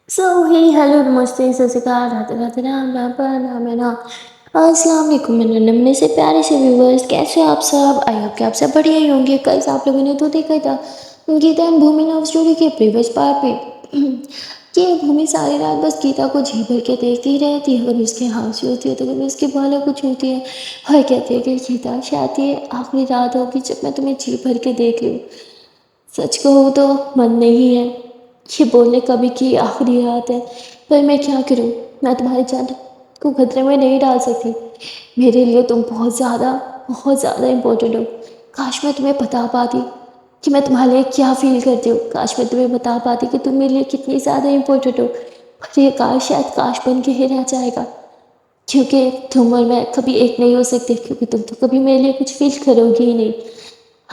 सो हे hello नमस्ते सत श्री अकाल राधे राधे राम राम पर राम है ना। अस्सलाम वालेकुम मेरे नन्हे से प्यारे से व्यूवर्स, कैसे हो आप सब? आई होप कि आप सब बढ़िया ही होंगे। कल से आप लोगों ने तो देखा था Geeta and Bhoomi love story के प्रीवियस पार्ट पे कि भूमि सारी रात बस गीता को जी भर के देखती ही रहती है। कभी उसकी हंसी होती है तो कभी उसके बालों को छूती है और कहती है कि गीता शायद ये आखिरी रात होगी जब मैं तुम्हें जी भर के देख लूँ। सच कहूँ तो मन नहीं है ये बोलने का भी कि आखिरी रात है, पर मैं क्या करूँ। मैं तुम्हारी जान को खतरे में नहीं डाल सकती। मेरे लिए तुम बहुत ज़्यादा इम्पोर्टेंट हो। काश मैं तुम्हें बता पाती कि मैं तुम्हारे लिए क्या फील करती हूँ। काश मैं तुम्हें बता पाती कि तुम मेरे लिए कितनी ज़्यादा इम्पोर्टेंट हो। पर ये काश शायद काश बन के ही रह जाएगा, क्योंकि तुम और मैं कभी एक नहीं हो सकते, क्योंकि तुम तो कभी मेरे लिए कुछ फील करोगी ही नहीं।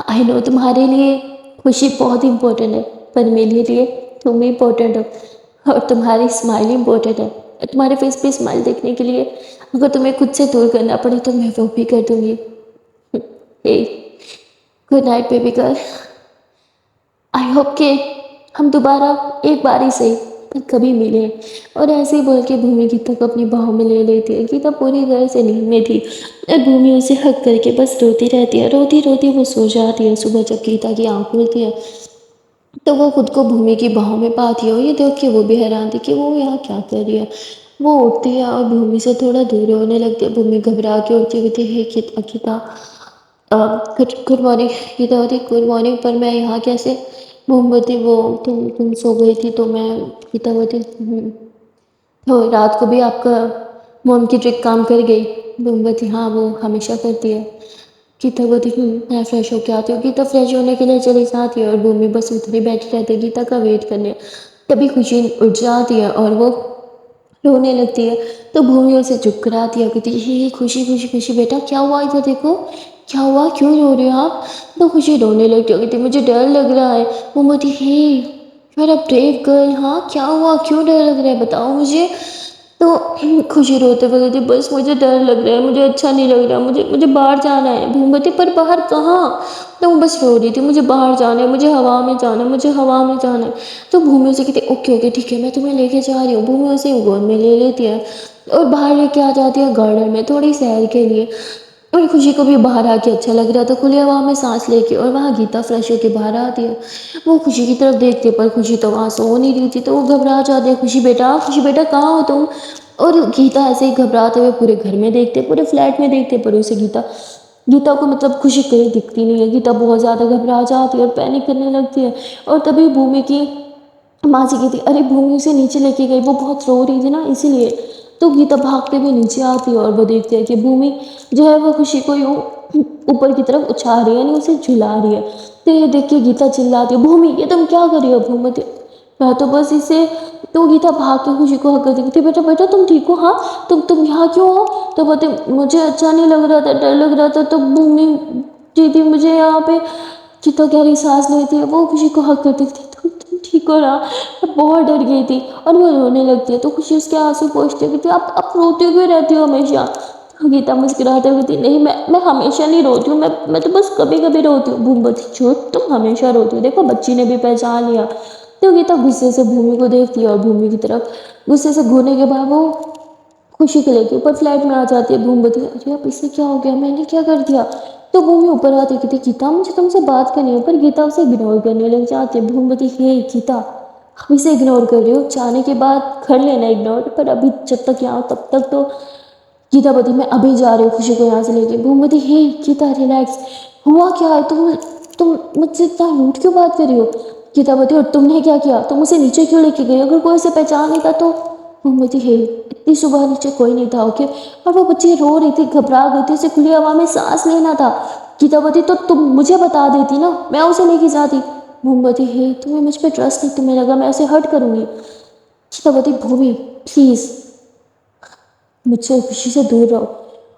आई नो तुम्हारे लिए खुशी बहुत इम्पोर्टेंट है, पर मेरे लिए तुम ही इम्पोर्टेंट हो और तुम्हारी स्माइल इम्पोर्टेंट है। तुम्हारे फेस पे स्माइल देखने के लिए अगर तुम्हें खुद से दूर करना पड़े तो मैं वो भी कर दूंगी। Hey good night baby girl. I hope कि हम दोबारा एक बार ही सही पर कभी मिले। और ऐसे ही बोल के भूमि गीता को अपनी बाहों में ले लेती है। गीता पूरी तरह से नींद में थी और भूमि उसे हक करके बस रोती रहती है। रोती रोती वो सो जाती है। सुबह जब गीता की आँख खुलती है तो वो खुद को भूमि की बाहों में पाती है और ये देख के वो भी हैरान थी कि वो यहाँ क्या कर रही है। वो उठती है और भूमि से थोड़ा दूर होने लगती है। भूमि घबरा के उठती हुई थी, हे गीता गीता गुड मॉर्निंग। गीता होती गुड मॉर्निंग, पर मैं यहाँ कैसे? मोमबत्ती वो तुम सो गई थी तो मैं। गीता होती तो रात को भी आपका मोम की ट्रिक काम कर गई? मोमबत्ती हाँ वो हमेशा करती है। गीता बोलती मैं फ्रेश होके आती हूँ। गीता फ्रेश होने के लिए चली जाती है और भूमि बस उधर ही बैठी रहती है गीता का वेट करने। तभी खुशी उठ जाती है और वो रोने लगती है। तो भूमि उसे चुप कराती है, कहती है खुशी खुशी खुशी बेटा क्या हुआ, इधर देखो क्या हुआ, क्यों रो रहे हो आप? तो खुशी रोने लगती है, कहती मुझे डर लग रहा है। वो बोलती hey you are a brave girl, हाँ क्या हुआ, क्यों डर लग रहा है बताओ मुझे। तो खुशी रोते हुए कहती बस मुझे डर लग रहा है, मुझे अच्छा नहीं लग रहा, मुझे मुझे बाहर जाना है। भूमती पर बाहर कहाँ? तो वो बस रो रही थी मुझे बाहर जाना है, मुझे हवा में जाना है, मुझे हवा में जाना है। तो भूमि उसे कहती ओके ओके ठीक है मैं तुम्हें लेके जा रही हूँ। भूमि उसे गोद में ले लेती है और बाहर लेके आ जाती है गार्डन में थोड़ी सैर के लिए। और खुशी को भी बाहर आके अच्छा लग रहा था खुली हवा में सांस लेके। और वहाँ गीता फ्रेश होके बाहर आती है। वो खुशी की तरफ देखती है पर खुशी तो वहाँ सो नहीं रही थी, तो वो घबरा जाती है, खुशी बेटा कहाँ हो तुम? और गीता ऐसे ही घबराते हुए पूरे घर में देखते, पूरे फ्लैट में देखते, पर उसे गीता गीता को मतलब खुशी कहीं दिखती नहीं है। गीता बहुत ज़्यादा घबरा जाती है और पैनिक करने लगती है। और तभी भूमि की माँ जी कहती अरे भूमि उसे नीचे लेके गई, वो बहुत रो रही थी ना इसीलिए। तो गीता भागते हुए नीचे आती है और वो देखती है कि भूमि जो है वो खुशी को यूँ ऊपर की तरफ उछाल रही है, यानी उसे झुला रही है। तो ये देख के गीता चिल्लाती है भूमि ये तुम क्या कर रही हो? भूमि मैं तो बस इसे। तो गीता भाग के खुशी को हक देती बेटा बेटा तुम ठीक हो? हाँ तुम यहाँ क्यों हो? तो बोलते मुझे अच्छा नहीं लग रहा था, डर लग रहा था, तो भूमि दीदी मुझे यहाँ पे। गीता गहरी सांस लेती है, वो खुशी को हक करती थी तुम ठीक हो ना? मैं बहुत डर गई थी। और वो रोने लगती है तो खुशी उसके आंसू पोंछती हुई थी आप रोती क्यों रहती हो हमेशा? तो गीता मुस्कुराते हुए थी नहीं मैं हमेशा नहीं रोती हूँ, मैं तो बस कभी कभी रोती हूँ। भूमि बोलती झूठ तुम हमेशा रोती हो, देखो बच्ची ने भी पहचान लिया। तो गीता गुस्से से भूमि को देखती है और भूमि की तरफ गुस्से से घूरने के बाद वो खुशी के लेके ऊपर फ्लैट में आ जाती है। भूमि बोलती है अरे अब इससे क्या हो गया, मैंने क्या कर दिया? तो भूमि ऊपर आती कहती गीता मुझे तुमसे बात करनी है, पर गीता उसे इग्नोर करने लग जाती है। भूमि बोलती हे गीता हम इसे इग्नोर कर रही हो, जाने के बाद कर लेना इग्नोर, पर अभी जब तक यहाँ तब तक तो। गीता बोलती मैं अभी जा रही हूँ खुशी को यहाँ से लेके। भूमि बोलती हे गीता रिलैक्स, हुआ क्या है? तुम मुझसे इतना रूठ क्यों बात कर रही हो? गीता बोलती और तुमने क्या किया, तुम उसे नीचे क्यों लेके गई? अगर कोई उसे पहचान लेता तो? भूमि बोलती हे इतनी सुबह नीचे कोई नहीं था ओके। और वो बच्ची रो रही थी, घबरा गई थी, उसे खुली हवा में सांस लेना था। गीता बोलती तो तुम मुझे बता देती ना, मैं उसे लेके जाती। भूमि बोलती हे तुम्हें मुझ पर ट्रस्ट नहीं, तुम्हें लगा मैं उसे हर्ट करूंगी। गीता बोलती भूमि प्लीज मुझसे खुशी से दूर रहो।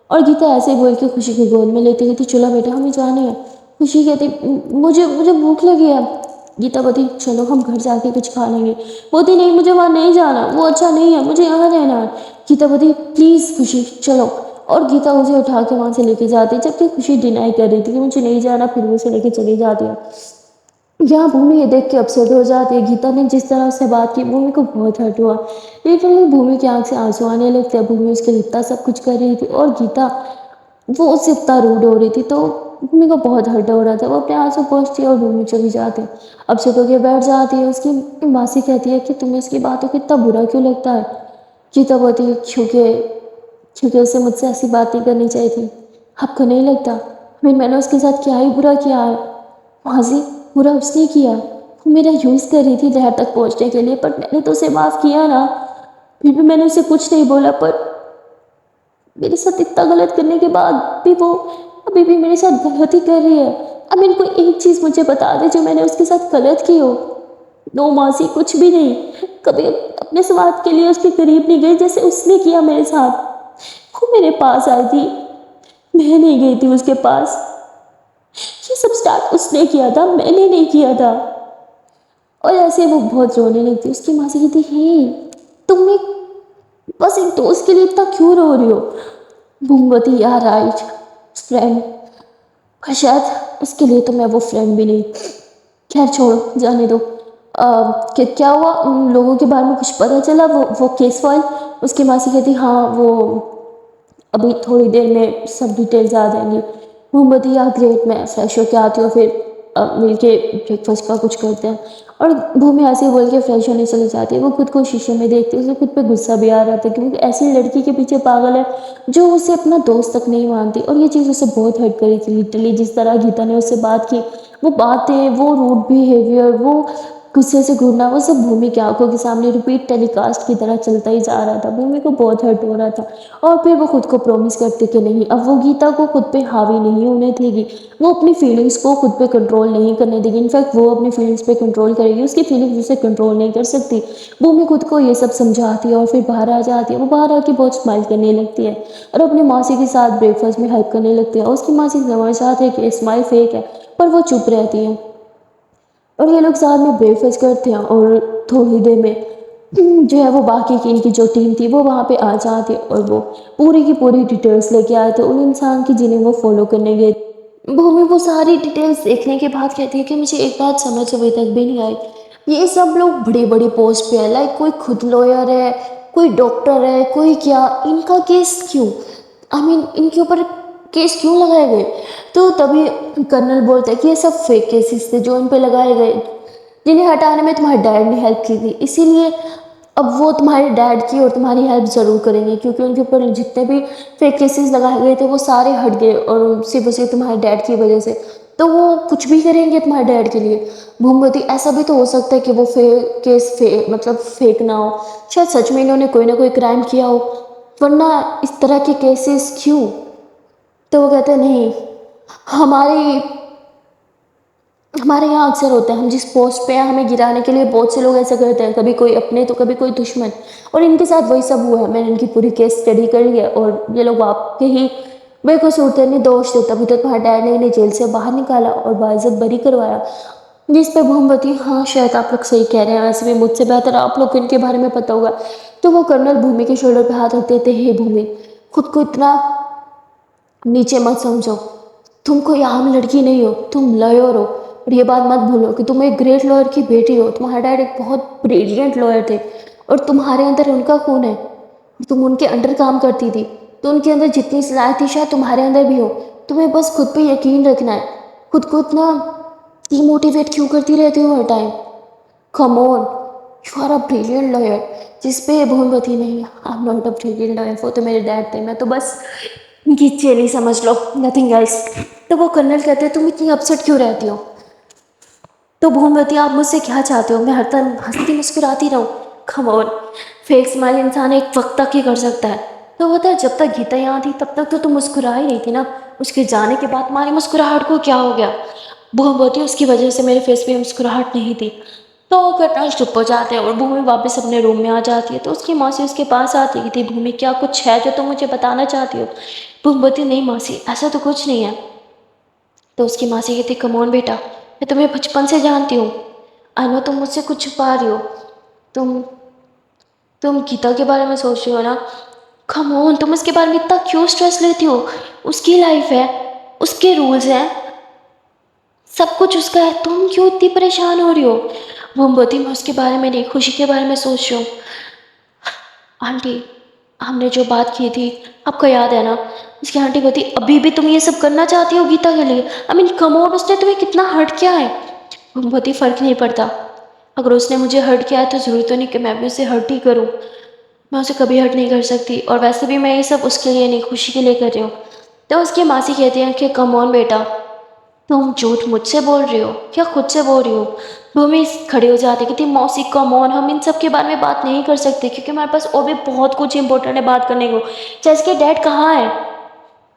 और गीता ऐसे ही बोल के खुशी को गोद में लेती कहती चलो बेटा हमें जाने है। खुशी कहती मुझे मुझे भूख लगी है। गीता बोलती चलो हम घर जाके कुछ खा लेंगे। बोलती नहीं मुझे वहाँ नहीं जाना, वो अच्छा नहीं है, मुझे यहाँ रहना है। गीता बोलती प्लीज़ खुशी चलो। और गीता उसे उठा के वहाँ से लेके जाती है, जबकि खुशी डिनाई कर रही थी कि मुझे नहीं जाना, फिर भी उसे लेके चली जाती है। यहाँ भूमि ये देख के अपसेट हो जाती है। गीता ने जिस तरह से बात की, भूमि को बहुत हर्ट हुआ। लिटरली भूमि की आंख से आंसू आने लगते हैं। भूमि उसके लिए इतना सब कुछ कर रही थी और गीता वो उससे इतना रूड हो रही थी, तो भूमि को बहुत हर्ट हो रहा था। वो अपने आंसू पोंछती है और भूमि चली जाती है। अपसेट होकर बैठ जाती है। उसकी मासी कहती है कि तुम्हें उसकी बातों को इतना बुरा क्यों लगता है? गीता बोलती है क्योंकि उसे मुझसे ऐसी बात नहीं करनी चाहिए थी। आपको नहीं लगता? मैंने उसके साथ क्या ही बुरा किया है? माजी, बुरा उसने किया, वो मेरा यूज़ कर रही थी नहर तक पहुंचने के लिए, पर मैंने तो उसे माफ़ किया ना। फिर भी मैंने उसे कुछ नहीं बोला, पर मेरे साथ इतना गलत करने के बाद भी वो अभी भी मेरे साथ गलत ही कर रही है। अब इनको एक चीज़ मुझे बता दे जो मैंने उसके साथ गलत की हो। नो मासी, कुछ भी नहीं। कभी अपने स्वार्थ के लिए उसके करीब नहीं गई जैसे उसने किया मेरे साथ। वो मेरे पास आई थी, मैं नहीं गई थी उसके पास। ये सब स्टार्ट उसने किया था, मैंने नहीं किया था। और ऐसे वो बहुत रोने लगती। उसकी माँ से कहती, हे तुमने बस एक दोस्त के लिए इतना क्यों रो रही हो? भूमवती, यार राइट, फ्रेंड, पर शायद उसके लिए तो मैं वो फ्रेंड भी नहीं। खैर छोड़ो, जाने दो। कि क्या हुआ, उन लोगों के बारे में कुछ पता चला? वो केस फाइल? उसकी मासी कहती, हाँ वो अभी थोड़ी देर में सब डिटेल्स आ जाएंगी। मोमबत्ती, या ग्रेट, मैं फ्रेश होके आती हूँ, फिर मिल के ब्रेकफास्ट का कुछ करते हैं। और भूमि ऐसे ही बोल के फ्रेश होने चली जाती है। वो खुद को शीशे में देखती है। उसे खुद पे गुस्सा भी आ रहा था क्योंकि ऐसी लड़की के पीछे पागल है जो उसे अपना दोस्त तक नहीं मानती। और ये चीज़ उसे बहुत हर्ट करी थी। लिटरली जिस तरह गीता ने उससे बात की, वो बातें, वो रूड बिहेवियर, वो गुस्से से घूरना, वो सब भूमि की आंखों के सामने रिपीट टेलीकास्ट की तरह चलता ही जा रहा था। भूमि को बहुत हर्ट हो रहा था। और फिर वो खुद को प्रॉमिस करती कि नहीं, अब वो गीता को खुद पे हावी नहीं होने देगी। वो अपनी फीलिंग्स को खुद पे कंट्रोल नहीं करने देगी। इनफैक्ट वो अपनी फीलिंग्स पे कंट्रोल करेगी, उसकी फीलिंग्स उसे कंट्रोल नहीं कर सकती। भूमि खुद को ये सब समझाती है और फिर बाहर आ जाती है। वो बाहर आके बहुत स्माइल करने लगती है और अपनी मासी के साथ ब्रेकफास्ट में हेल्प करने लगती है। और उसकी मासी समझ जाती है कि स्माइल फेक है, पर वो चुप रहती है। और ये लोग साथ में ब्रेकफास्ट करते हैं और थोड़ी देर में जो है वो बाकी की इनकी जो टीम थी वो वहाँ पे आ जाती है और वो पूरी की पूरी डिटेल्स लेके आए थे उन इंसान की जिन्हें वो फॉलो करने गए। भूमि वो सारी डिटेल्स देखने के बाद कहती है कि मुझे एक बात समझ अभी तक भी नहीं आई। ये सब लोग बड़ी बड़ी पोस्ट पे है, लाइक कोई खुद लॉयर है, कोई डॉक्टर है, कोई क्या, इनका केस क्यों, आई मीन इनके ऊपर केस क्यों लगाए गए? तो तभी कर्नल बोलता है कि ये सब फेक केसेस थे जो इन पे लगाए गए, जिन्हें हटाने में तुम्हारे डैड ने हेल्प की थी, इसीलिए अब वो तुम्हारे डैड की और तुम्हारी हेल्प ज़रूर करेंगे, क्योंकि उनके ऊपर जितने भी फेक केसेस लगाए गए थे वो सारे हट गए और सिर्फ और सिर्फ तुम्हारे डैड की वजह से। तो वो कुछ भी करेंगे तुम्हारे डैड के लिए। भूमवती, ऐसा भी तो हो सकता है कि वो मतलब फेक ना हो, शायद सच में इन्होंने कोई ना कोई क्राइम किया हो, वरना इस तरह के केसेस क्यों? तो वो कहते हैं नहीं, हमारी हमारे यहाँ अक्सर होता है, हम जिस पोस्ट पे हैं हमें गिराने के लिए बहुत से लोग ऐसा करते हैं, कभी कोई अपने तो कभी कोई दुश्मन। और इनके साथ वही सब हुआ है। मैंने इनकी पूरी केस स्टडी कर ली है और ये लोग आपके ही बेकसूर थे, निर्दोष थे, तभी तो तुम्हारे डैड ने इन्हें जेल से बाहर निकाला और बाइज्जत बरी करवाया। जिस पे भूमवती, हाँ शायद आप लोग सही कह रहे हैं, वैसे भी मुझसे बेहतर आप लोग को इनके बारे में पता होगा। तो वो कर्नल भूमि के शोल्डर पे हाथ रख देते, हे भूमि, खुद को इतना नीचे मत समझो। तुम कोई आम लड़की नहीं हो, तुम लॉयर हो। और ये बात मत भूलो कि तुम एक ग्रेट लॉयर की बेटी हो। तुम्हारा डैड एक बहुत ब्रिलियंट लॉयर थे और तुम्हारे अंदर उनका खून है। तुम उनके अंडर काम करती थी, तो उनके अंदर जितनी सलाहियत थी शायद तुम्हारे अंदर भी हो। तुम्हें बस खुद पे यकीन रखना है। खुद को इतना डीमोटिवेट क्यों करती रहती हो हर time? Come on, you are a brilliant lawyer. जिस पे भूमवती, नहीं, I am not a brilliant lawyer, वो तो मेरे डैड थे, मैं तो बस उनकी चेली समझ लो, नथिंग एल्स। तो वो कर्नल कहते हैं, तुम इतनी अपसेट क्यों रहती हो? तो भूमवती, आप मुझसे क्या चाहते हो? मैं हर टाइम हंसती मुस्कुराती रहूं? कम ऑन, फेक स्माइल इंसान एक वक्त तक ही कर सकता है। तो होता है, जब तक गीता यहाँ थी तब तक तो तुम मुस्कुरा ही रही थी ना, उसके जाने के बाद तुम्हारी मुस्कुराहट को क्या हो गया? भूमवती, उसकी वजह से मेरे फेस पे मुस्कुराहट नहीं थी। तो वो कर्नल चुप हो जाते हैं और भूमि वापस अपने रूम में आ जाती है। तो उसकी मौसी उसके पास आती थी, भूमि क्या कुछ है जो तुम मुझे बताना चाहती हो? भूमवती, नहीं मौसी, ऐसा तो कुछ नहीं है। तो उसकी मासी कहती, कमोन बेटा, मैं तुम्हें बचपन से जानती हूँ, आई नो तुम मुझसे कुछ छुपा रही हो। तुम तुम गीता के बारे में सोच रही हो ना? कमोन, तुम उसके बारे में इतना क्यों स्ट्रेस लेती हो? उसकी लाइफ है, उसके रूल्स हैं, सब कुछ उसका है, तुम क्यों इतनी परेशान हो रही हो? मोमबत्ती, मैं उसके बारे में नहीं, खुशी के बारे में सोच रही हूँ। आंटी, हमने जो बात की थी, आपको याद है ना? उसकी आंटी बोलती, अभी भी तुम ये सब करना चाहती हो गीता के लिए? आई मीन कम ऑन, उसने तुम्हें कितना हर्ट किया है। मोमबत्ती, फ़र्क नहीं पड़ता, अगर उसने मुझे हर्ट किया है तो ज़रूरी तो नहीं कि मैं भी उसे हर्ट ही करूँ। मैं उसे कभी हर्ट नहीं कर सकती, और वैसे भी मैं ये सब उसके लिए नहीं, खुशी के लिए कर रही हूँ। तो उसकी मासी कहती हैं कि कम ऑन बेटा, तुम झूठ मुझसे बोल रही हो क्या खुद से बोल रही हो? भूमि खड़ी हो जाती, कहती मौसी कम ऑन, हम इन सब के बारे में बात नहीं कर सकते क्योंकि हमारे पास और भी बहुत कुछ इंपॉर्टेंट है बात करने को। जैसे कि डैड कहाँ है,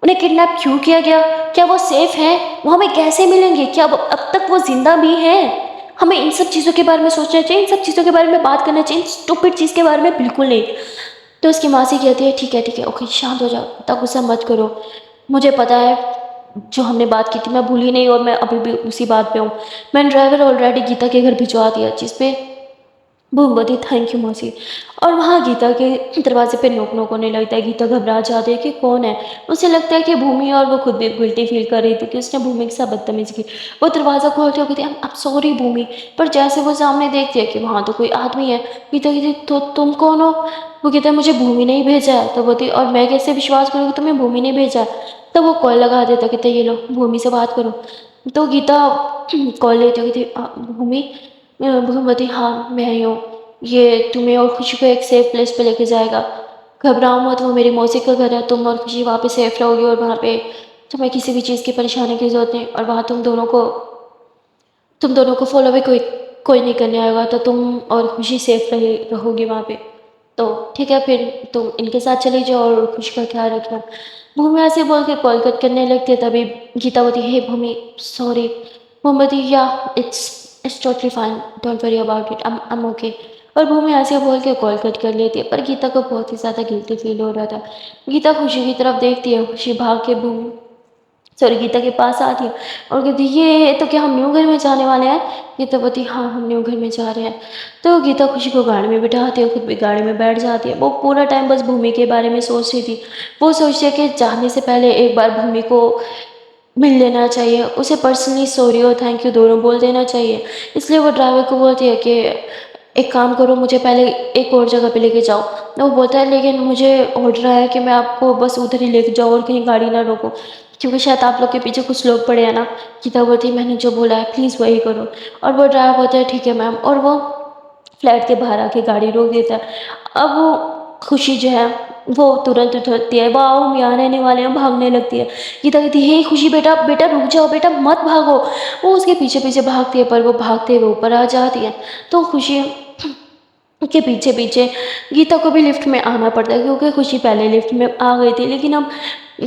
उन्हें किडनैप क्यों किया गया, क्या वो सेफ है, वो हमें कैसे मिलेंगे, क्या अब तक वो जिंदा भी हैं? हमें इन सब चीज़ों के बारे में सोचना चाहिए, इन सब चीज़ों के बारे में बात करना चाहिए, स्टूपिड चीज़ के बारे में बिल्कुल नहीं। तो उसकी मासी कहती है ठीक है ओके, शांत हो जाओ, इतना गुस्सा मत करो, मुझे पता है जो हमने बात की थी मैं भूली नहीं, और मैं अभी भी उसी बात पे हूँ। मैंने ड्राइवर ऑलरेडी गीता के घर भिजवा दिया, जिस पे बूम बोली थैंक यू मौसी। और वहाँ गीता के दरवाजे पे नोक नोक होने लगता है। गीता घबरा जाती है कि कौन है। उसे लगता है कि भूमि, और वो खुद भी गिल्टी फील कर रही थी कि उसने भूमि के साथ बदतमीजी की। वो दरवाज़ा खोलते हुए कहती है अब सॉरी भूमि, पर जैसे वो सामने देखती है कि वहाँ तो कोई आदमी है। गीता कहती तो तुम कौन हो? वो कहता है मुझे भूमि ने ही भेजा है। तो बोलती और मैं कैसे विश्वास करूँ कि तुम्हें भूमि ने भेजा है? तब वो कॉल लगा देता, कहते ये लो भूमि से बात करो। तो गीता कॉल लेती हुई थी, भूमि, भूमि, हाँ मैं ही हूँ, ये तुम्हें और खुशी को एक सेफ प्लेस पे लेके जाएगा, घबराओ मत, वो मेरी मौसी का घर है, तुम और खुशी वहाँ पे सेफ रहोगी, और वहाँ पे तुम्हें किसी भी चीज़ की परेशानी की ज़रूरत नहीं, और वहाँ तुम दोनों को फॉलो भी कोई कोई नहीं करने आएगा, तो तुम और खुशी सेफ रहोगी वहाँ पे। तो ठीक है, फिर तुम इनके साथ चली जाओ और खुशी का ख्याल रखना। भूमि ऐसे बोल के कॉल कट करने लगती है। तभी गीता बोलती हे भूमि सॉरी। भूमि बोलती या it's totally fine, don't worry about it, I am okay. और भूमि ऐसे बोल के कॉल कट कर लेती है। पर गीता को बहुत ही ज़्यादा गिल्टी फील हो रहा था। गीता खुशी की तरफ देखती है, खुशी भाग के भूमि सॉरी गीता के पास आती है और कहती ये तो क्या हम न्यू घर में जाने वाले हैं? गीता बोलती हाँ हम न्यू घर में जा रहे हैं। तो गीता खुशी को गाड़ी में बिठाती है, खुद भी गाड़ी में बैठ जाती है। वो पूरा टाइम बस भूमि के बारे में सोच रही थी। वो सोचती है कि जाने से पहले एक बार भूमि को मिल लेना चाहिए, उसे पर्सनली सॉरी और थैंक यू दोनों बोल देना चाहिए। इसलिए वो ड्राइवर को बोलती है कि एक काम करो, मुझे पहले एक और जगह पे लेके जाओ। तो वो बोलता है लेकिन मुझे ऑर्डर है कि मैं आपको बस उधर ही लेके जाऊँ और कहीं गाड़ी ना रोको, क्योंकि शायद आप लोग के पीछे कुछ लोग पड़े हैं ना। गीता बोलती है मैंने जो बोला है प्लीज़ वही करो। और वो ड्राइवर बोलता है ठीक है मैम, और वो फ्लैट के बाहर आके गाड़ी रोक देता है। अब वो खुशी जो है वो तुरंत उठती है, वाह यहाँ रहने वाले हैं, भागने लगती है। गीता कहती है हे खुशी बेटा बेटा रुक जाओ, बेटा मत भागो। वो उसके पीछे पीछे भागती है, पर वो भागते हुए ऊपर आ जाती है। तो खुशी के पीछे पीछे गीता को भी लिफ्ट में आना पड़ता है, क्योंकि खुशी पहले लिफ्ट में आ गई थी। लेकिन अब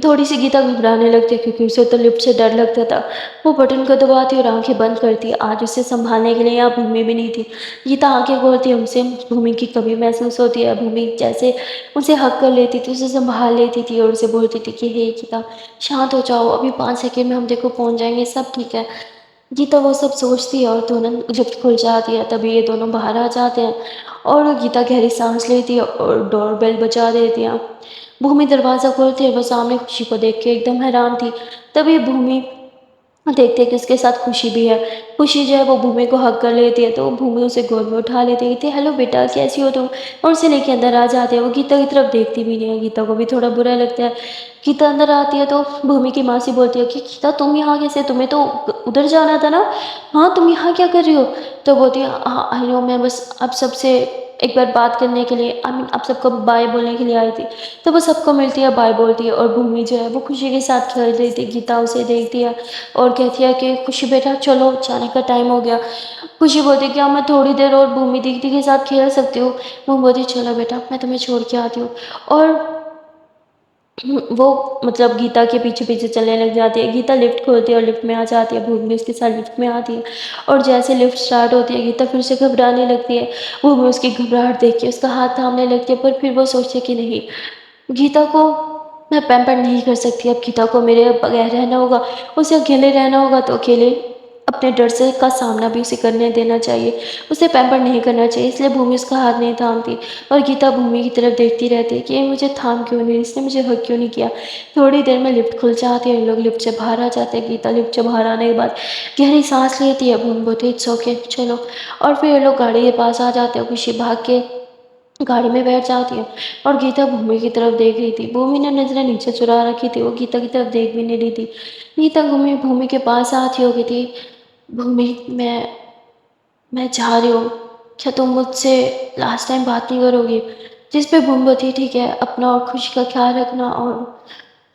थोड़ी सी गीता घबराने लगती है, क्योंकि उसे तो लिफ्ट से डर लगता था। वो बटन को दबाती और आंखें बंद करती है। आज उसे संभालने के लिए यहाँ भूमि भी नहीं थी। गीता आंखें खोलती है, उसे भूमि की कमी महसूस होती है। भूमि जैसे उसे हक कर लेती थी, उसे संभाल लेती थी और उसे बोलती थी कि हे गीता शांत हो जाओ, अभी 5 सेकेंड में हम देखो पहुँच जाएंगे, सब ठीक है। गीता वो सब सोचती है और तुरंत लिफ्ट खुल जाती है। तभी ये दोनों बाहर आ जाते हैं और गीता गहरी सांस लेती है और डोर बेल बजा देती है। भूमि दरवाज़ा खोलती है, वो सामने खुशी को देख के एकदम हैरान थी। तभी भूमि देखते हैं कि उसके साथ खुशी भी है। खुशी जो है वो भूमि को हग कर लेती है, तो भूमि उसे गोद में उठा लेती है, कहती है हेलो बेटा कैसी हो तुम, और उसे लेके अंदर आ जाती है। वो गीता की तरफ देखती भी नहीं है, गीता को भी थोड़ा बुरा लगता है। गीता अंदर आती है तो भूमि की मासी बोलती है कि गीता तुम यहाँ कैसे, तुम्हें तो उधर जाना था ना, हाँ तुम यहाँ क्या कर रही हो? तो बोलती है हाँ आई नो, मैं बस अब सबसे एक बार बात करने के लिए, आई मीन आप सबको बाय बोलने के लिए आई थी। तो वो सबको मिलती है, बाय बोलती है, और भूमि जो है वो खुशी के साथ खेल रही थी। गीता उसे देखती है और कहती है कि खुशी बेटा चलो जाने का टाइम हो गया। खुशी बोलती है क्या मैं थोड़ी देर और भूमि दीदी के साथ खेल सकती हूँ? वो बोलती चलो बेटा मैं तुम्हें छोड़ के आती हूँ। और वो मतलब गीता के पीछे पीछे चलने लग जाती है। गीता लिफ्ट खोलती है और लिफ्ट में आ जाती है। भूमि उसके साथ लिफ्ट में आती है और जैसे लिफ्ट स्टार्ट होती है गीता फिर से घबराने लगती है। भूमि उसकी घबराहट देख के उसका हाथ थामने लगती है, पर फिर वो सोचती है कि नहीं, गीता को मैं पैम्पर नहीं कर सकती। अब गीता को मेरे बगैर रहना होगा, उसे अकेले रहना होगा, तो अकेले اپنے ڈر سے کا سامنا بھی اسے کرنے دینا چاہیے، اسے پیمپر نہیں کرنا چاہیے، اس لیے بھومی اس کا ہاتھ نہیں تھامتی اور گیتا بھومی کی طرف دیکھتی رہتی ہے کہ یہ مجھے تھام کیوں نہیں، اس نے مجھے ہگ کیوں نہیں کیا۔ تھوڑی دیر میں لفٹ کھل جاتی ہے، لوگ لفٹ سے باہر آ جاتے ہیں، گیتا لفٹ سے باہر آنے کے بعد گہری سانس لیتی ہے، بھومی بولتی ہے اٹس اوکے چلو، اور پھر یہ لوگ گاڑی کے پاس آ جاتے ہیں، خوشی بھاگ کے گاڑی میں بیٹھ جاتی ہے اور گیتا بھومی کی طرف دیکھ رہی تھی، بھومی نے نظریں نیچے چرا رکھی تھی، وہ گیتا کی طرف دیکھ بھی نہیں رہی تھی۔ گیتا بھومی کے پاس آتی ہوگی تھی، بھومی میں چاہ رہی ہوں کیا تم مجھ سے لاسٹ ٹائم بات نہیں کرو گی؟ جس پہ بھومی بولتی ٹھیک ہے، اپنا اور خوشی کا خیال رکھنا اور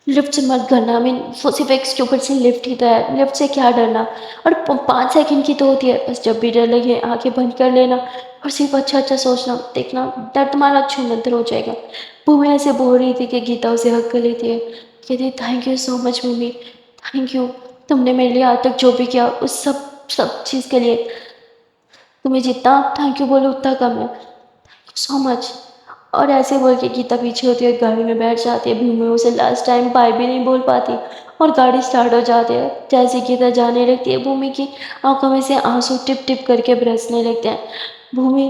لفٹ سے مت کرنا، صرف ایک اسٹوپڈ سی لفٹ ہی تو ہے، لفٹ سے کیا ڈرنا، اور 5 سیکنڈ کی تو ہوتی ہے، بس جب بھی ڈر لگے آنکھیں بند کر لینا اور صرف اچھا سوچنا، دیکھنا ڈر تمہارا چھومنتر ہو جائے گا۔ بھومی ایسے بول رہی تھی کہ گیتا اسے حق کر لیتی ہے، کہتی thank you so much Bhoomi, thank you, تم نے میرے لیے آج تک جو بھی کیا اس سب چیز کے لیے تمہیں جتنا تھینک یو بولو اتنا کم ہے، سو مچ۔ اور ایسے بول کے گیتا پیچھے ہوتی ہے، گاڑی میں بیٹھ جاتی ہے، بھومی اسے لاسٹ ٹائم بائی بھی نہیں بول پاتی اور گاڑی سٹارٹ ہو جاتی ہے۔ جیسے گیتا جانے لگتی ہے، بھومی کی آنکھوں میں سے آنسو ٹپ ٹپ کر کے برسنے لگتے ہیں۔ بھومی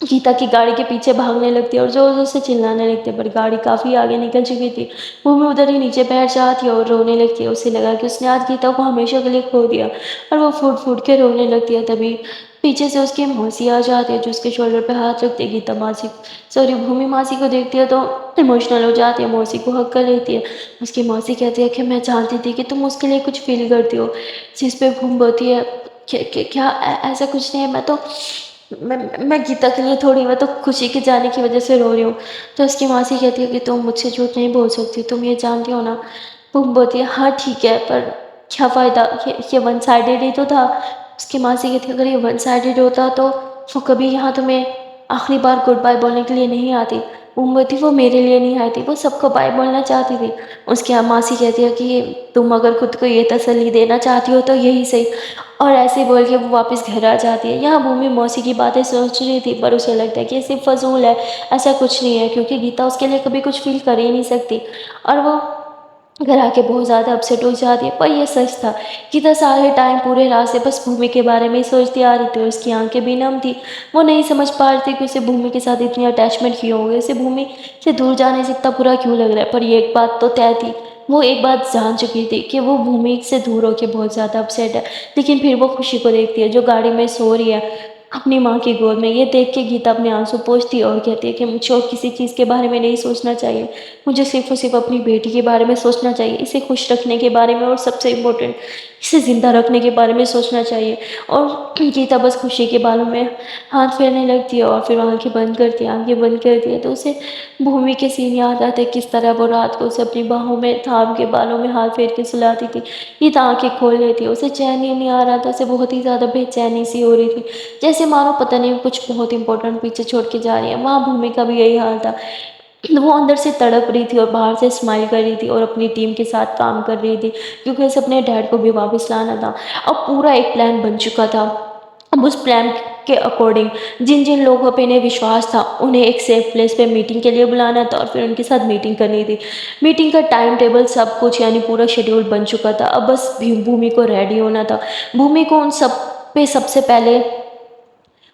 گیتا کی گاڑی کے پیچھے بھاگنے لگتی ہے اور زور زور سے چلانے لگتی ہے، پر گاڑی کافی آگے نکل چکی تھی۔ بھومی ادھر ہی نیچے بیٹھ جاتی ہے اور رونے لگتی ہے، اسے لگا کہ اس نے آج گیتا کو ہمیشہ کے لیے کھو دیا اور وہ پھوٹ پھوٹ کے رونے لگتی ہے۔ تبھی پیچھے سے اس کی موسی آ جاتی ہے جو اس کے شولڈر پہ ہاتھ رکھتی ہے، گیتا بھومی ماسی کو دیکھتی ہے تو ایموشنل ہو جاتی ہے، موسی کو ہگ کر لیتی ہے۔ اس کی موسی کہتی ہے کہ میں جانتی تھی کہ تم اس کے لیے کچھ فیل کرتی ہو، جس پہ بھوم بولتی ہے کہ کیا ایسا کچھ نہیں ہے، میں گیتا کے لیے تھوڑی، میں تو خوشی کے جانے کی وجہ سے رو رہی ہوں۔ تو اس کی ماسی کہتی ہے کہ تم مجھ سے جھوٹ نہیں بول سکتی، تم یہ جانتی ہو نا؟ بھوم بولتی ہے ہاں ٹھیک ہے، پر کیا فائدہ، یہ ون سائیڈڈ ہی تو تھا۔ اس کی ماسی کہتی ہے اگر یہ ون سائیڈڈ ہوتا تو وہ کبھی یہاں تمہیں آخری بار گڈ بائی بولنے کے لیے نہیں آتی۔ بھوم بولتی وہ میرے لیے نہیں آئی تھی، وہ سب کو بائی بولنا چاہتی تھی۔ اس کی ماسی کہتی ہے کہ تم اگر خود کو یہ تسلی دینا چاہتی ہو تو یہی صحیح، اور ایسے بول کے وہ واپس گھر آ جاتی ہے۔ یہاں بھومی موسی کی باتیں سوچ رہی تھی، پر اسے لگتا ہے کہ یہ صرف فضول ہے، ایسا کچھ نہیں ہے، کیونکہ گیتا اس کے لیے کبھی کچھ فیل کر ہی نہیں سکتی، اور وہ گھر آ کے بہت زیادہ اپسیٹ ہو جاتی ہے۔ پر یہ سچ تھا، گیتا سارے ٹائم پورے راستے بس بھومی کے بارے میں ہی سوچتی آ رہی تھی اور اس کی آنکھیں بھی نم تھی۔ وہ نہیں سمجھ پا رہی تھی کہ اسے بھومی کے ساتھ اتنی اٹیچمنٹ کیوں ہو گئی، اسے بھومی سے دور جانے سے اتنا برا کیوں لگ رہا ہے۔ پر یہ ایک بات تو طے تھی، وہ ایک بات جان چکی تھی کہ وہ بھومی سے دور ہو کے بہت زیادہ اپسیٹ ہے۔ لیکن پھر وہ خوشی کو دیکھتی ہے جو گاڑی میں سو رہی ہے اپنی ماں کی گود میں، یہ دیکھ کے گیتا اپنے آنسو پوچھتی ہے اور کہتی ہے کہ مجھے اور کسی چیز کے بارے میں نہیں سوچنا چاہیے، مجھے صرف اور صرف اپنی بیٹی کے بارے میں سوچنا چاہیے، اسے خوش رکھنے کے بارے میں، اور سب سے امپورٹنٹ اسے زندہ رکھنے کے بارے میں سوچنا چاہیے۔ اور گیتا بس خوشی کے بالوں میں ہاتھ پھیرنے لگتی ہے اور پھر آنکھیں بند کرتی ہے تو اسے بھومی کے سین یاد آتے ہیں، کس طرح وہ رات کو اسے اپنی باہوں میں تھام کے بالوں میں ہاتھ پھیر کے سلاتی تھی۔ گیتا آنکھیں کھول لیتی، اسے چین ہی نہیں آ رہا تھا، اسے بہت ہی زیادہ بے چینی سی ہو رہی تھی، جیسے مانو پتہ نہیں کچھ بہت امپورٹنٹ پیچھے چھوڑ کے جا رہی ہے۔ وہاں بھومی کا بھی یہی حال تھا، وہ اندر سے تڑپ رہی تھی اور باہر سے اسمائل کر رہی تھی اور اپنی ٹیم کے ساتھ کام کر رہی تھی، کیونکہ اسے اپنے ڈیڈ کو بھی واپس لانا تھا۔ اب پورا ایک پلان بن چکا تھا، اب اس پلان کے اکارڈنگ جن جن لوگوں پہ انہیں وشواس تھا انہیں ایک سیف پلیس پہ میٹنگ کے لیے بلانا تھا اور پھر ان کے ساتھ میٹنگ کرنی تھی۔ میٹنگ کا ٹائم ٹیبل سب کچھ یعنی پورا شیڈیول بن چکا تھا، اب بس بھومی کو ریڈی ہونا تھا۔ بھومی کو ان سب پہ سب سے پہلے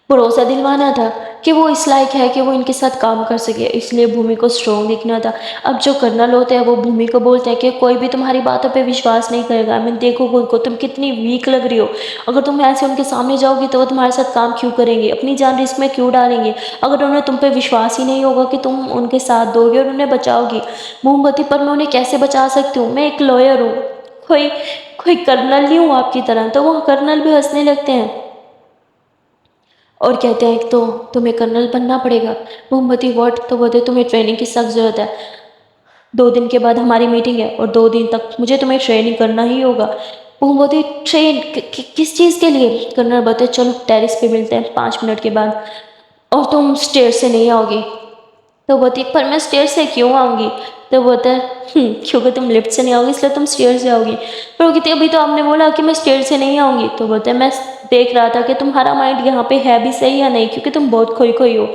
بھروسہ دلوانا تھا کہ وہ اس لائق ہے کہ وہ ان کے ساتھ کام کر سکے، اس لیے بھومی کو اسٹرانگ دکھنا تھا۔ اب جو کرنل ہوتے ہیں وہ بھومی کو بولتے ہیں کہ کوئی بھی تمہاری باتوں پہ وشواس نہیں کرے گا، دیکھو خود کو تم کتنی ویک لگ رہی ہو، اگر تم ایسے ان کے سامنے جاؤ گی تو وہ تمہارے ساتھ کام کیوں کریں گے، اپنی جان رسک میں کیوں ڈالیں گے، اگر انہیں تم پہ وشواس ہی نہیں ہوگا کہ تم ان کے ساتھ دو گے اور انہیں بچاؤ گی۔ موم بتی پر میں انہیں کیسے بچا سکتی ہوں، میں ایک لائر ہوں، کوئی کرنل نہیں ہوں آپ کی طرح۔ تو وہ کرنل بھی ہنسنے لگتے ہیں اور کہتے ہیں تو تمہیں کرنل بننا پڑے گا۔ موم بتی واٹ؟ تو بولتے تمہیں ٹریننگ کی سخت ضرورت ہے، 2 دن کے بعد ہماری میٹنگ ہے اور 2 دن تک مجھے تمہیں ٹریننگ کرنا ہی ہوگا۔ وہ بولتی ٹرین کس چیز کے لیے؟ کرنل بولتے چلو ٹیرس پہ ملتے ہیں 5 منٹ کے بعد، اور تم اسٹیئر سے نہیں آؤ گی۔ تو بولتی پر میں اسٹیئر سے کیوں آؤں گی؟ تو بولتا ہے کیونکہ تم لفٹ سے نہیں آؤ گی اس لیے تم اسٹیئر سے آؤ گی۔ پھر وہ کہتی ہے ابھی تو آپ نے بولا کہ میں اسٹیئر سے نہیں آؤں گی۔ تو بولتا ہے میں دیکھ رہا تھا کہ تمہارا مائنڈ یہاں پہ ہے بھی صحیح یا نہیں، کیونکہ تم بہت کھوئی کھوئی ہو۔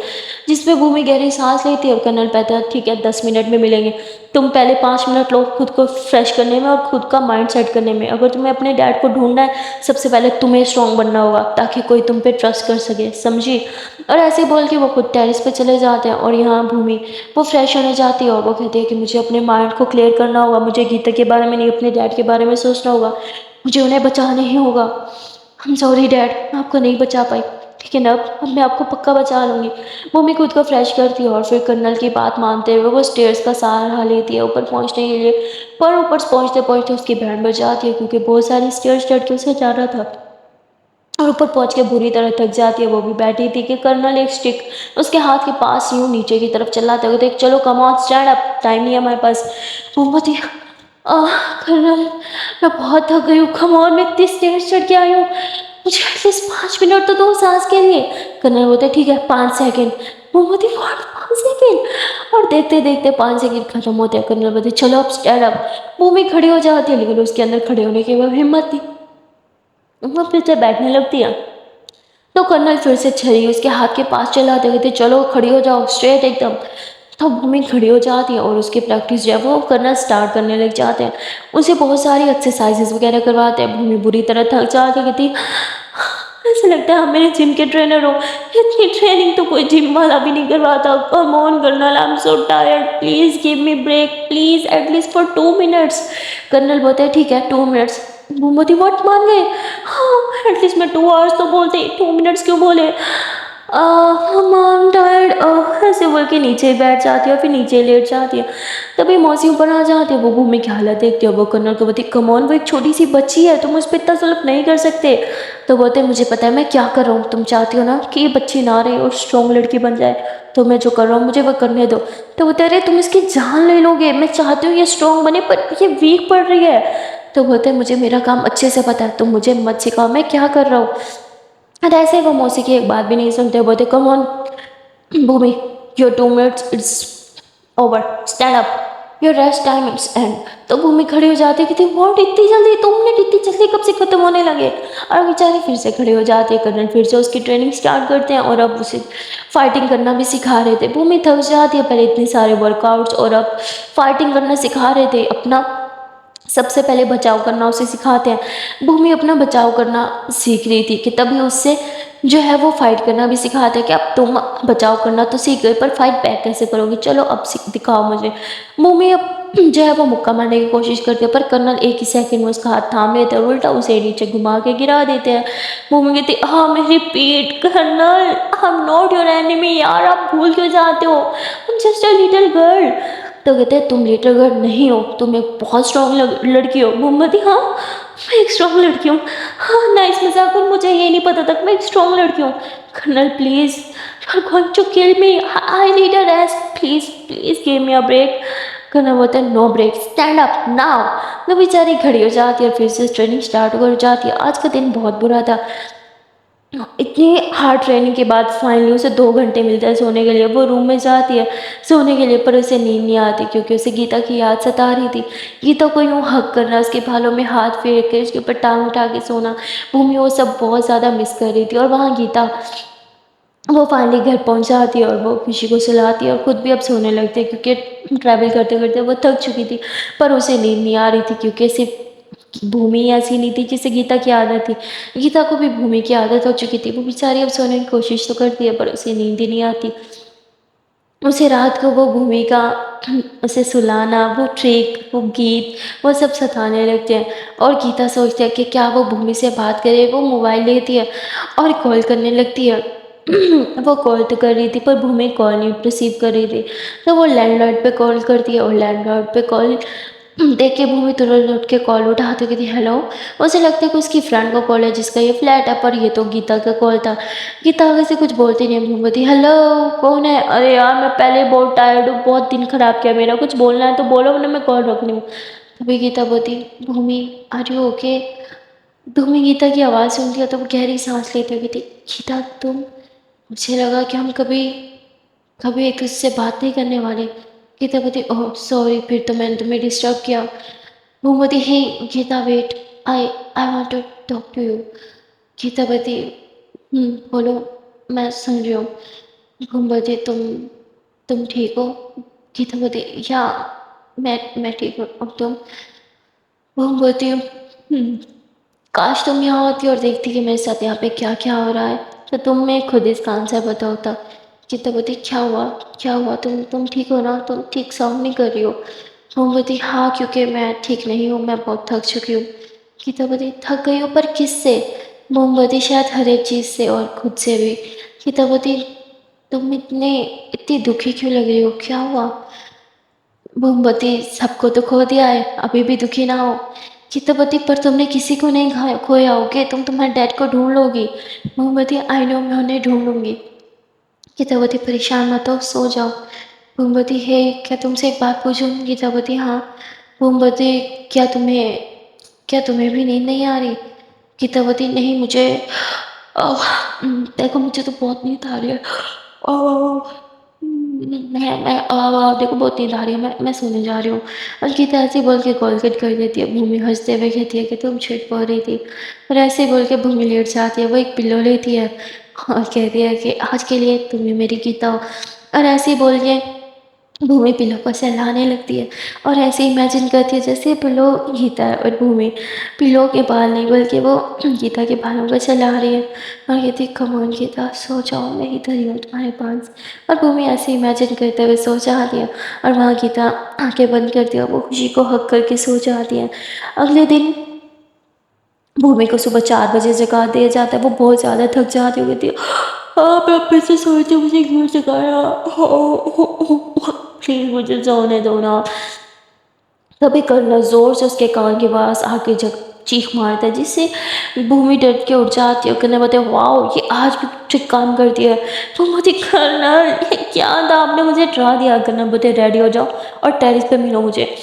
جس پہ بھومی گہری سانس لیتی ہے اور کرنل کہتا ہے ٹھیک ہے 10 منٹ میں ملیں گے، تم پہلے 5 منٹ لو خود کو فریش کرنے میں اور خود کا مائنڈ سیٹ کرنے میں۔ اگر تمہیں اپنے ڈیڈ کو ڈھونڈنا ہے سب سے پہلے تمہیں اسٹرانگ بننا ہوگا تاکہ کوئی تم پہ ٹرسٹ کر سکے، سمجھی؟ اور ایسے بول کے وہ خود ٹیرس پہ چلے جاتے ہیں، اور یہاں بھومی وہ فریش ہونے جاتی ہے اور وہ کہتی ہے کہ مجھے اپنے مائنڈ کو کلیئر کرنا ہوگا، مجھے گیتا کے بارے میں نہیں اپنے ڈیڈ کے بارے میں سوچنا ہوگا، مجھے انہیں بچانا ہی ہوگا۔ سوری ڈیڈ میں آپ کو نہیں بچا پائی، ٹھیک ہے نا، اب میں آپ کو پکا بچا لوں گی۔ بھومی خود کو فریش کرتی ہے اور پھر کرنل کی بات مانتے ہوئے وہ اسٹیئرس کا سہارا لیتی ہے اوپر پہنچنے کے لیے، پر اوپر پہنچتے پہنچتے اس کی بینڈ بج جاتی ہے کیونکہ بہت ساری اسٹیئرس چڑھ کے اسے جانا تھا، اور اوپر پہنچ کے بری طرح تھک جاتی ہے۔ وہ بھی بیٹھی تھی کہ کرنل ایک اسٹک اس کے ہاتھ کے پاس یوں نیچے کی طرف چلاتے ہوئے دیکھ چلو کم آن اسٹینڈ اپ، ٹائم نہیں ہے ہمارے پاس۔ وہ بہت ہی کرنل میں بہت تھک گئی ہوں، کم آن میں اتنی اسٹیئرس چڑھ کے آئی ہوں، مجھے ایٹ لیسٹ 5 منٹ تو دو سانس کے لیے۔ کرنل بولتے ٹھیک ہے 5 سیکنڈ۔ وہ بولتی 5 سیکنڈ، اور دیکھتے دیکھتے 5 سیکنڈ ختم ہوتے ہیں۔ کرنل بولتے چلو اب اسٹینڈ اپ۔ وہ بھی کھڑی ہو جاتی ہے لیکن اس کے اندر کھڑے ہونے کی وہ ہمت نہیں، وہ پھر سے بیٹھنے لگتی ہے۔ تو کرنل پھر سے چھری اس کے ہاتھ کے پاس چلاتے کہتے چلو کھڑی ہو جاؤ اسٹریٹ ایک دم۔ تو بھومی کھڑی ہو جاتی ہے اور اس کی پریکٹس جو ہے وہ کرنا سٹارٹ کرنے لگ جاتے ہیں، اسے بہت ساری ایکسرسائزز وغیرہ کرواتے ہیں۔ بھومی بری طرح تھک جاتی ہے، کہتی ایسا لگتا ہے آپ میرے جم کے ٹرینر ہو، اتنی ٹریننگ تو کوئی جم والا بھی نہیں کرواتا، come on colonel I am so tired, please give me break please at least for 2 minutes. Colonel بولتے ہیں ٹھیک ہے 2 منٹس۔ بھومتی واٹ مان گئے؟ ہاں ایٹ لیسٹ میں 2 آورس تو بولتے، 2 منٹس کیوں بولے؟ ٹائرڈ ایسے بول کے نیچے بیٹھ جاتی ہے اور پھر نیچے لیٹ جاتی ہے۔ تبھی موسی اوپر آ جاتی ہے، وہ بھومی کی حالت دیکھتی ہے، وہ کرنل کو بولتی کم آن وہ ایک چھوٹی سی بچی ہے، تم اس پہ اتنا ظلم نہیں کر سکتے۔ تو بولتے مجھے پتا ہے میں کیا کر رہا ہوں، تم چاہتی ہو نا کہ یہ بچی نہ رہے اور اسٹرانگ لڑکی بن جائے، تو میں جو کر رہا ہوں مجھے وہ کرنے دو۔ تو بولتے ارے تم اس کی جان لے لو گے، میں چاہتی ہوں یہ اسٹرانگ بنے پر یہ ویک پڑ رہی ہے۔ تو بولتے مجھے میرا کام اچھے سے پتا ہے، تم مجھے مت سکھاؤ میں کیا کر رہا ہوں۔ اور ایسے وہ موسی کی ایک بات بھی نہیں سنتے، بولتے come on Bhoomi your 2 minutes it's over, stand up, your rest time it's end. تو بھومی کھڑی ہو جاتی ہے، کہتی واٹ اتنی جلدی 2 منٹ اتنی جلدی کب سے ختم ہونے لگے؟ اور بیچاری پھر سے کھڑی ہو جاتی ہے۔ کرنل پھر سے اس کی ٹریننگ سٹارٹ کرتے ہیں اور اب اسے فائٹنگ کرنا بھی سکھا رہے تھے۔ بھومی تھک جاتی ہے، پہلے اتنے سارے ورک آؤٹس اور اب فائٹنگ کرنا سکھا رہے تھے، اپنا سب سے پہلے بچاؤ کرنا اسے سکھاتے ہیں۔ بھومی اپنا بچاؤ کرنا سیکھ رہی تھی کہ تبھی اس سے جو ہے وہ فائٹ کرنا بھی سکھاتے ہیں کہ اب تم بچاؤ کرنا تو سیکھ گئے پر فائٹ بیک کیسے کرو گی، چلو اب دکھاؤ مجھے۔ بھومی اب جو ہے وہ مکہ مارنے کی کوشش کرتے ہیں پر کرنل ایک ہی سیکنڈ میں اس کا ہاتھ تھام لیتے ہیں اور الٹا اسے نیچے گھما کے گرا دیتے ہیں۔ بھومی کہتی ہاں میری pet, colonel I am not your enemy, یار آپ بھول کیوں جاتے ہو، I'm just a little girl۔ تو کہتے ہیں تم لٹل گرل نہیں ہو، تم ایک بہت اسٹرانگ لڑکی ہو۔ بھومتی ہاں میں ایک اسٹرانگ لڑکی ہوں، ہاں نائس مذاق، اور مجھے یہ نہیں پتا تھا کہ میں ایک اسٹرانگ لڑکی ہوں۔ Colonel please you are going to kill me, I need a rest, please please give me a break. Colonel بولتا ہے no break, stand up now. وہ بیچاری کھڑی ہو جاتی ہے اور پھر سے ٹریننگ اسٹارٹ ہو جاتی ہے۔ آج کا دن بہت برا تھا، اتنی ہارڈ ٹریننگ کے بعد فائنلی اسے 2 گھنٹے ملتے ہیں سونے کے لیے۔ وہ روم میں جاتی ہے سونے کے لیے پر اسے نیند نہیں آتی کیونکہ اسے گیتا کی یاد ستا رہی تھی۔ گیتا کو یوں ہگ کرنا، اس کے بالوں میں ہاتھ پھیر کے اس کے اوپر ٹانگ اٹھا کے سونا، بھومی وہ سب بہت زیادہ مس کر رہی تھی۔ اور وہاں گیتا وہ فائنلی گھر پہنچ جاتی ہے اور وہ خوشی کو سلاتی ہے اور خود بھی اب سونے لگتے ہیں کیونکہ ٹریول کرتے کرتے وہ تھک چکی تھی پر اسے نیند نہیں آ رہی تھی کیونکہ صرف بھومی ایسی نہیں تھی جسے گیتا کی عادت تھی، گیتا کو بھی بھومی کی عادت ہو چکی تھی۔ وہ بیچاری اب سونے کی کوشش تو کرتی ہے پر اسے نیند ہی نہیں آتی۔ اسے رات کو وہ بھومی کا اسے سلانا، وہ ٹریک، وہ گیت، وہ سب ستانے لگتے ہیں اور گیتا سوچتی ہے کہ کیا وہ بھومی سے بات کرے۔ وہ موبائل لیتی ہے اور کال کرنے لگتی ہے۔ وہ کال تو کر رہی تھی پر بھومی کال نہیں ریسیو کر رہی تھی، تو وہ لینڈ لائن پہ کال کرتی ہے اور لینڈ لائن پہ کال دیکھ کے بھومی ترنت اٹھ کے کال اٹھاتی ہے، کہتی ہیلو۔ اسے لگتا ہے کہ اس کی فرینڈ کا کال ہے جس کا یہ فلیٹ ہے پر یہ تو گیتا کا کال تھا۔ گیتا آگے سے کچھ بولتی نہیں، بھومی بولتی ہیلو کون ہے؟ ارے یار میں پہلے بہت ٹائرڈ ہوں، بہت دن خراب کیا میرا، کچھ بولنا ہے تو بولو ورنہ میں کال رکھ رہی ہوں۔ تبھی گیتا بولتی بھومی آر یو اوکے؟ بھومی گیتا کی آواز سنتی ہے تو وہ گہری سانس لیتے ہوئے کہتی گیتا تم، مجھے لگا کہ ہم کبھی ایک دوسرے سے بات نہیں کرنے والے، गीता बोलती, ओह सॉरी, फिर तो मैंने तुम्हें डिस्टर्ब किया। वो बोलती, hey Geeta wait, I I want to talk to you. Geeta बोलती, बोलो, मैं सुन रही हूँ। वो बोलती, तुम ठीक हो? गीता बोलती, या मैं ठीक हूँ, अब तुम? वो बोलती हूँ, काश तुम यहाँ होती और देखती कि मेरे साथ यहाँ पे क्या क्या हो रहा है, तो तुम्हें खुद इसका आंसर पता होता। गीता बोलती, क्या हुआ, क्या हुआ? तुम ठीक हो ना? तुम ठीक साउंड नहीं कर रही हो। मोम बोलती, हाँ क्योंकि मैं ठीक नहीं हूँ, मैं बहुत थक चुकी हूँ। गीता बोलती, थक गई हो, पर किससे? मोम बोलती, शायद हर एक चीज़ से और खुद से भी। गीता बोलती, तुम इतनी दुखी क्यों लग रही हो, क्या हुआ? मोमबत्ती, सबको तो खो दिया है, अभी भी दुखी ना हो। चित्रपति, पर तुमने किसी को नहीं खोया होगे, तुम तुम्हारे डैड को ढूंढ लोगी। मोमबत्ती, आई नो, मैं उन्हें ढूंढ लूंगी। गीतावती, परेशान मत हो, सो जाओ। मोमबत्ती, हे क्या तुमसे एक बात पूछूं? गीतावती, हाँ। मोमबत्ती, क्या तुम्हें क्या तुम्हें भी नींद नहीं आ रही? गीतावती, नहीं, मुझे देखो, मुझे तो बहुत नींद आ रही है। देखो, बहुत नींद आ रही है, मैं सोने जा रही हूँ। और गीता ऐसे ही बोल के कॉल कट कर देती है। भूमि हंसते हुए कहती है कि तुम छिट पड़ रही थी। और ऐसे ही बोल के भूमि लेट जाती है। वो एक पिल्लो लेती है और कहती है कि आज के लिए तुम ही मेरी गीता हो। और ऐसे ही बोल के भूमि पिल्लो को सहलाने लगती है और ऐसे इमेजिन करती है जैसे पिल्लो गीता है और भूमि पिल्लो के बाल नहीं बल्कि वो गीता के बालों को सहला रही है। और कहती है, कम ऑन गीता, सो जाओ, मैं इधर ही हूँ तुम्हारे पास। और भूमि ऐसे इमेजिन करते हुए सो जाती है और वहाँ गीता आंखें बंद करती है और वो खुशी को हक करके सो जाती है। अगले दिन भूमि को सुबह 4 बजे जगा दिया जाता है। वो बहुत ज़्यादा थक जाती है, कहती है, आप फिर से सोचते मुझे क्यों जगाया, प्लीज़ मुझे सोने दो ना। तभी करना जोर से उसके कान के पास आके जग चीख मारता है, जिससे भूमि डर के उठ जाती है। करना बताए, वाओ, ये आज भी ठीक काम करती है। तो मुझे करना, ये क्या था, आपने मुझे डरा दिया। करना बताए, रेडी हो जाओ और टेरिस पे मिलो मुझे।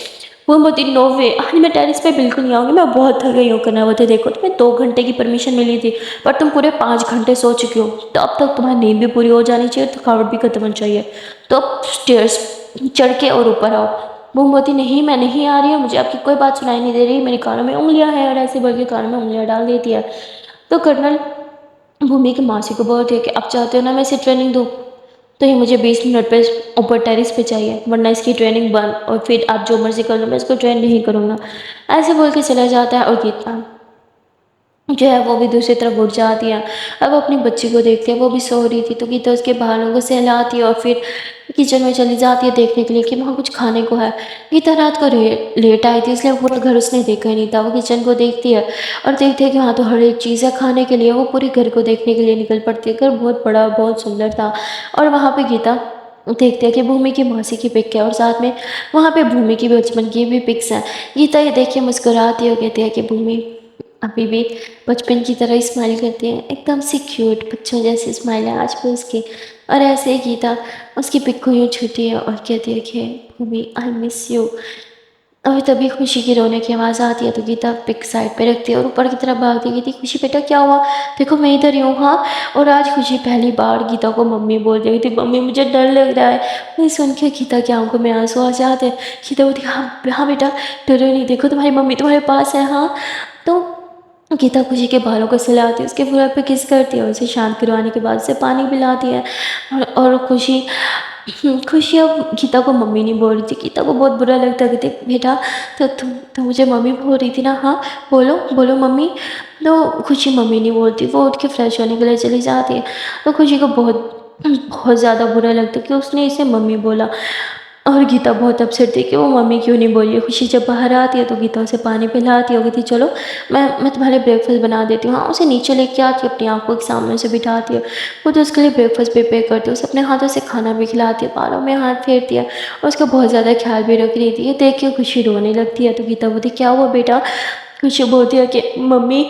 वो बोलती, नो वे, आज मैं टेरिस पे बिल्कुल नहीं आऊँगी, मैं बहुत थक गई हूँ। करना बताए, देखो, तुम्हें 2 घंटे की परमिशन मिली थी, पर तुम पूरे 5 घंटे सो चुकी हो, तो अब तक तुम्हारी नींद भी पूरी हो जानी चाहिए, थकावट भी खत्म होनी चाहिए। तो अब स्टेयर्स चढ़ के और ऊपर आओ। मोमबत्ती, नहीं, मैं नहीं आ रही हूँ, मुझे आपकी कोई बात सुनाई नहीं दे रही, मेरे कानों में उंगलियां हैं। और ऐसे बोल के कानों में उंगलियां डाल देती है। तो कर्नल भूमि की मासी को बोलती है कि अब चाहते हो ना मैं इसे ट्रेनिंग दूँ, तो ये मुझे 20 मिनट पे ऊपर टेरिस पे चाहिए, वरना इसकी ट्रेनिंग बंद, और फिर आप जो मर्जी कर लो, मैं इसको ट्रेन नहीं करूँगा। ऐसे बोल के चला जाता है और गीता जो है वो भी दूसरी तरफ उठ जाती है। अब अपनी बच्ची को देखती है, वो भी सो रही थी, तो गीता उसके बालों को सहलाती है और फिर किचन में चली जाती है देखने के लिए कि वहाँ कुछ खाने को है। गीता रात को लेट आई थी, इसलिए पूरा घर उसने देखा ही नहीं था। वो किचन को देखती है और देखती है कि वहाँ तो हर एक चीज़ है खाने के लिए। वो पूरे घर को देखने के लिए निकल पड़ती है। घर बहुत बड़ा, बहुत सुंदर था। और वहाँ पे गीता देखते हैं कि भूमि की मासी की पिक है और साथ में वहाँ पे भूमि की बचपन की भी पिक्स हैं। गीता ये देख के मुस्कुराती है और कहती है कि भूमि अभी भी बचपन की तरह स्माइल करती है, एकदम से क्यूट बच्चों जैसी स्माइल है आज भी उसकी। और ऐसे ही गीता उसकी पिक को यूँ छूती है और कहती है कि भूमि, आई मिस यू। और तभी खुशी की रोने की आवाज़ आती है, तो गीता पिक साइड पे रखती है और ऊपर की तरफ भागती है। कहती, खुशी बेटा क्या हुआ, देखो मैं इधर ही हूँ। हाँ। और आज खुशी पहली बार गीता को मम्मी बोल रही थी, मम्मी मुझे डर लग रहा है। मैं सुन के गीता की आंखों में आंसू आ जाते हैं। गीता बोलती, हाँ हाँ बेटा, डरो नहीं, देखो तुम्हारी मम्मी तुम्हारे पास है। हाँ। तो गीता खुशी के बालों को सहलाती है, उसके फुल पे किस करती है और उसे शांत करवाने के बाद उसे पानी पिलाती है। और खुशी अब गीता को मम्मी नहीं बोल रही थी। गीता को बहुत बुरा लगता है कि बेटा, तो तुम मुझे मम्मी बोल रही थी ना। हाँ, बोलो बोलो मम्मी। तो खुशी मम्मी नहीं बोलती, वो उठ के फ्रेश होने के लिए चली जाती है। तो खुशी को बहुत बहुत ज़्यादा बुरा लगता है कि उसने इसे मम्मी बोला। और गीता बहुत अपसेट थी कि वो मम्मी क्यों नहीं बोली। खुशी जब बाहर आती है तो गीता उसे पानी पिलाती है और कहती, चलो मैं तुम्हारे ब्रेकफास्ट बना देती हूँ। हाँ, उसे नीचे लेके आती है, अपनी आंखों के सामने से बिठाती है, खुद उसके लिए ब्रेकफास्ट प्रिपेयर करती है, उसे अपने हाथों से खाना भी खिलाती है, बालों में हाथ फेरती है और उसका बहुत ज़्यादा ख्याल भी रख रही थी। ये देख के खुशी रोने लगती है। तो गीता बोलती, क्या हुआ बेटा? खुशी बोलती है कि मम्मी।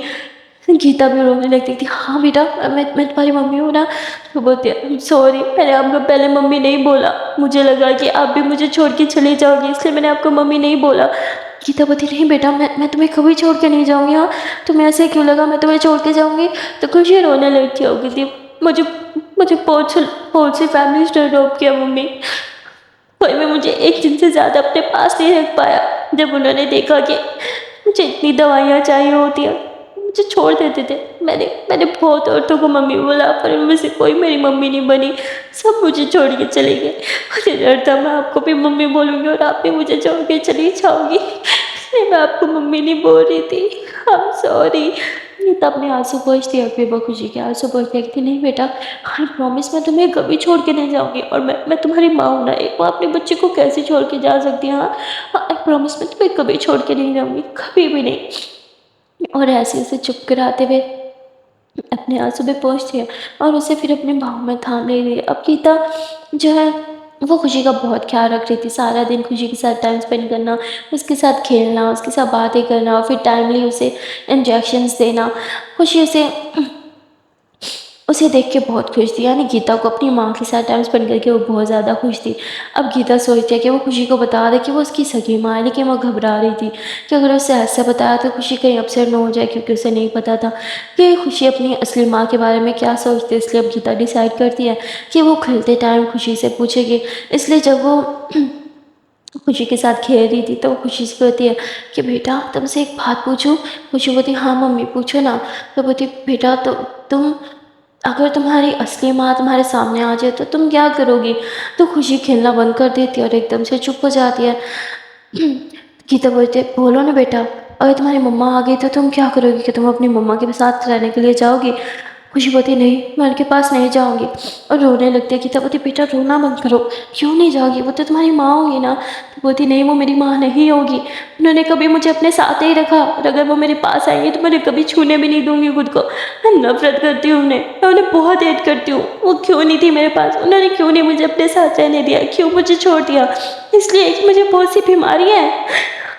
गीता भी रोने लगती थी, हाँ बेटा, मैं तुम्हारी मम्मी हूँ ना। तो बोलती है, सॉरी, मैंने आपको पहले मम्मी नहीं बोला, मुझे लगा कि आप भी मुझे छोड़ के चले जाओगे, इसलिए मैंने आपको मम्मी नहीं बोला। गीता बोलती, नहीं बेटा, मैं तुम्हें कभी छोड़ के नहीं जाऊँगी। हाँ, तुम्हें ऐसे क्यों लगा मैं तुम्हें छोड़ के जाऊँगी? तो खुशी रोने लगती होगी थी, मुझे मुझे बहुत सी फैमिली से ड्रॉप किया मम्मी, کوئی بھی مجھے ایک دن سے زیادہ اپنے پاس نہیں رکھ پایا۔ جب انہوں نے دیکھا کہ مجھے اتنی دوائیاں چاہیے ہوتی ہیں، مجھے چھوڑ دیتے تھے۔ میں نے بہت عورتوں کو ممی بولا، پر ان میں سے کوئی میری ممی نہیں بنی، سب مجھے چھوڑ کے چلے گئے۔ مجھے ڈر تھا میں آپ کو بھی ممی بولوں گی اور آپ بھی مجھے چھوڑ کے چلی جاؤ گی، اس لیے میں آپ کو ممی نہیں بول رہی تھی۔ I'm sorry۔ یہ تو اپنے آنسو پوچھتی ہے، پھر وہ خوشی کے آنسو پوچھتی ہے کہ نہیں بیٹا، I promise میں تمہیں کبھی چھوڑ کے نہیں جاؤں گی، اور میں تمہاری ماں ہوں نا، ایک ماں اپنے بچے کو کیسے چھوڑ کے جا سکتی ہے؟ ہاں I promise میں تمہیں کبھی چھوڑ کے نہیں جاؤں گی، کبھی بھی نہیں۔ اور ایسے اسے چپ کراتے ہوئے اپنے آنسو پہ پہنچتی ہے اور اسے پھر اپنے باہوں میں تھام لے رہی ہے۔ اب گیتا جو ہے وہ خوشی کا بہت خیال رکھ رہی تھی، سارا دن خوشی کے ساتھ ٹائم اسپینڈ کرنا، اس کے ساتھ کھیلنا، اس کے ساتھ باتیں کرنا، اور پھر ٹائملی اسے انجیکشنز دینا۔ خوشی اسے دیکھ کے بہت خوش تھی، یعنی گیتا کو اپنی ماں کے ساتھ ٹائم اسپینڈ کر کے وہ بہت زیادہ خوش تھی۔ اب گیتا سوچتی ہے کہ وہ خوشی کو بتا دے کہ وہ اس کی سگی ماں ہے، لیکن وہ گھبرا رہی تھی کہ اگر اسے ایسا بتایا تو خوشی کہیں اپسیٹ نہ ہو جائے، کیونکہ اسے نہیں پتا تھا کہ خوشی اپنی اصلی ماں کے بارے میں کیا سوچتی ہے۔ اس لیے اب گیتا ڈیسائیڈ کرتی ہے کہ وہ کھلتے ٹائم خوشی سے پوچھے گی۔ اس لیے جب وہ خوشی کے ساتھ کھیل رہی تھی تو وہ خوشی سے کہتی ہے کہ بیٹا تم سے ایک بات پوچھوں؟ خوشی بولتی ہاں ممی پوچھو نا۔ تو بولتی بیٹا تو تم اگر تمہاری اصلی ماں تمہارے سامنے آ جائے تو تم کیا کرو گی؟ تو خوشی کھیلنا بند کر دیتی ہے اور ایک دم سے چپ ہو جاتی ہے۔ گیتا بولتی ہے بولو نا بیٹا، اگر تمہاری مما آ گئی تو تم کیا کرو گی؟ کہ تم اپنی مما کے ساتھ رہنے کے لیے جاؤ گی؟ خوشی بولتی نہیں، میں ان کے پاس نہیں جاؤں گی، اور رونے لگتی ہے۔ گیتا بولتی بیٹا رونا بند کرو، کیوں نہیں جاؤ گی؟ وہ تو تمہاری ماں ہوگی نا۔ تو بولتی نہیں، وہ میری ماں نہیں ہوگی، انہوں نے کبھی مجھے اپنے ساتھ ہی رکھا، اور اگر وہ میرے پاس آئیں گے تو میں کبھی چھونے بھی نہیں دوں گی خود کو۔ میں نفرت کرتی ہوں میں انہیں بہت ہیٹ کرتی ہوں۔ وہ کیوں نہیں تھی میرے پاس، انہوں نے کیوں نہیں مجھے اپنے ساتھ رہنے دیا، کیوں مجھے چھوڑ دیا؟ اس لیے کہ مجھے بہت سی بیماریاں ہیں،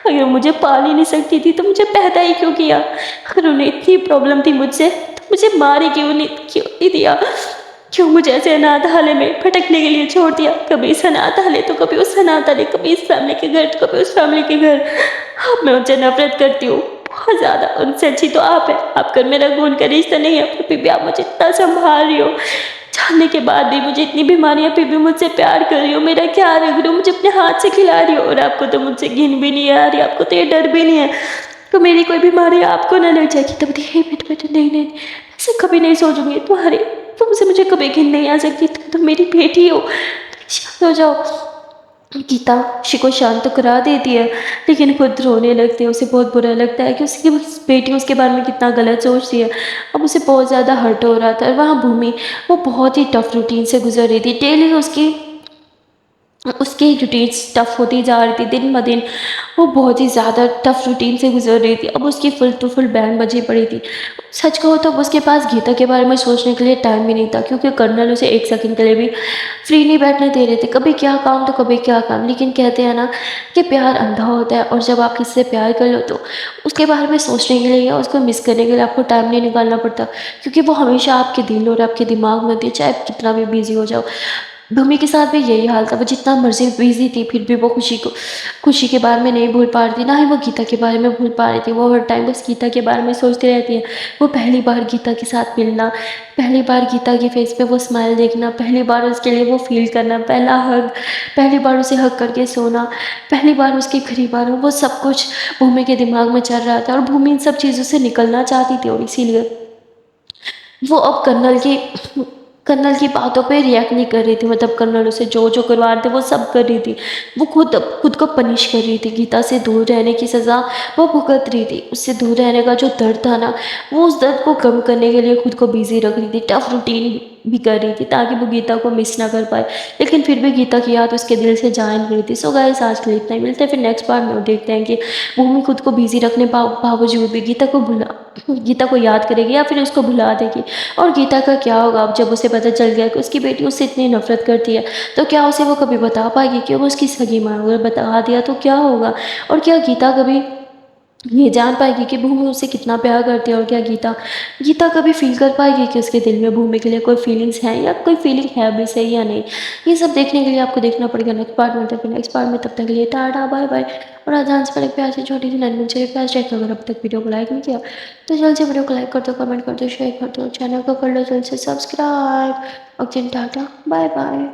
اگر مجھے پال ہی نہیں سکتی تھی تو مجھے پیدا ہی کیوں کیا؟ اگر انہیں اتنی پرابلم تھی مجھ سے تو مجھے مار ہی کیوں نہیں دیا؟ کیوں مجھے ایسے اناتھ حالے میں بھٹکنے کے لیے چھوڑ دیا؟ کبھی اس اناتھ حالے تو کبھی اس اناتھ حالے، کبھی اس فیملی کے گھر تو کبھی اس فیملی کے گھر۔ اب میں ان سے نفرت کرتی ہوں بہت زیادہ، ان سے اچھی تو آپ ہیں، آپ کا میرا خون کا رشتہ نہیں ہے، پھر بھی آپ مجھے اتنا سنبھال رہی ہو، جاننے کے بعد بھی مجھے اتنی بیماریاں، پھر بھی مجھ سے پیار کر رہی ہو، میرا خیال رکھ رہی ہو، مجھے اپنے ہاتھ سے کھلا رہی ہو، اور آپ کو تو مجھ سے گھن بھی نہیں آ رہی، آپ کو تو یہ ڈر بھی نہیں ہے کہ میری کوئی بیماری آپ کو نہ لگ جائے گی۔ تب بیٹا بیٹا نہیں، ایسے کبھی نہیں سوچوں گی، تم سے مجھے کبھی گھن نہیں آ سکتی، تم میری بیٹی ہو، شانت ہو جاؤ۔ گیتا خوشی کو شانت کرا دیتی ہے، لیکن خود رونے لگتی ہے۔ اسے بہت برا لگتا ہے کہ اس کی بیٹی اس کے بارے میں کتنا غلط سوچتی ہے۔ اب اسے بہت زیادہ ہرٹ ہو رہا تھا، اور وہاں بھومی وہ بہت ہی ٹف روٹین سے گزر رہی تھی۔ ڈیلی اس کی روٹینس ٹف ہوتی جا رہی تھی، دن بدن وہ بہت ہی زیادہ ٹف روٹین سے گزر رہی تھی۔ اب اس کی فل ٹو فل بینڈ بجی پڑی تھی۔ سچ کہو تو اب اس کے پاس گیتا کے بارے میں سوچنے کے لیے ٹائم بھی نہیں تھا، کیونکہ کرنل اسے ایک سیکنڈ کے لیے بھی فری نہیں بیٹھنے دے رہے تھے، کبھی کیا کام تو کبھی کیا کام۔ لیکن کہتے ہیں نا کہ پیار اندھا ہوتا ہے، اور جب آپ کسی سے پیار کر لو تو اس کے بارے میں سوچنے کے لیے یا اس کو مس کرنے کے لیے آپ کو ٹائم نہیں نکالنا پڑتا، کیونکہ وہ ہمیشہ آپ کے دل اور آپ کے دماغ میں ہوتی ہے، چاہے آپ کتنا بھی بیزی ہو جاؤ۔ بھومی کے ساتھ بھی یہی حال تھا، وہ جتنا مرضی بیزی تھی پھر بھی وہ خوشی کے بارے میں نہیں بھول پا رہی تھی، نہ ہی وہ گیتا کے بارے میں بھول پا رہی تھی۔ وہ ہر ٹائم بس گیتا کے بارے میں سوچتی رہتی ہے، وہ پہلی بار گیتا کے ساتھ ملنا، پہلی بار گیتا کے فیس پہ وہ اسمائل دیکھنا، پہلی بار اس کے لیے وہ فیل کرنا، پہلا ہگ، پہلی بار اسے ہگ کر کے سونا، پہلی بار اس کے قریب آنا، وہ سب کچھ بھومی کے دماغ میں چل رہا تھا، اور بھومی ان سب چیزوں سے نکلنا چاہتی تھی، اور اسی لیے وہ اب کرنل کی باتوں پہ ریئیکٹ نہیں کر رہی تھی۔ مطلب کرنل اسے جو کروا رہے تھے وہ سب کر رہی تھی، وہ خود کو پنش کر رہی تھی۔ گیتا سے دور رہنے کی سزا وہ بھگت رہی تھی، اس سے دور رہنے کا جو درد تھا نا، وہ اس درد کو کم کرنے کے لیے خود کو بیزی رکھ رہی تھی، ٹف روٹین بھی کر رہی تھی تاکہ وہ گیتا کو مس نہ کر پائے، لیکن پھر بھی گیتا کی یاد اس کے دل سے جا نہیں رہی تھی۔ سو گائز آج کے لیے اتنا ہی، ملتے ہیں پھر نیکسٹ پارٹ میں، اور دیکھتے ہیں کہ بھومی خود کو بیزی رکھنے باوجود بھی گیتا کو یاد کرے گی یا پھر اس کو بھلا دے گی، اور گیتا کا کیا ہوگا اب جب اسے پتہ چل گیا کہ اس کی بیٹی اس سے اتنی نفرت کرتی ہے، تو کیا اسے وہ کبھی بتا پائے گی کہ وہ اس کی سگی ماں؟ اگر بتا دیا تو کیا ہوگا؟ اور کیا گیتا کبھی یہ جان پائے گی کہ بھومی اسے کتنا پیار کرتی ہے؟ اور کیا گیتا کبھی فیل کر پائے گی کہ اس کے دل میں بھومی کے لیے کوئی فیلنگس ہیں، یا کوئی فیلنگ ہے بھی صحیح یا نہیں؟ یہ سب دیکھنے کے لیے آپ کو دیکھنا پڑے گا نیکسٹ پارٹ میں۔ پھر نیکسٹ پارٹ میں، تب تک کے لیے ٹاٹا بائے بائے، اور آجان سے پہلے پیار سے چھوٹی سی ننمن سے ریکویسٹ ہے کہ اگر اب تک ویڈیو کو لائک نہیں کیا تو جلد سے ویڈیو کو لائک کر دو، کمنٹ کر دو، شیئر کر دو، چینل کو کر لو جلد سے subscribe. Okay tata bye bye.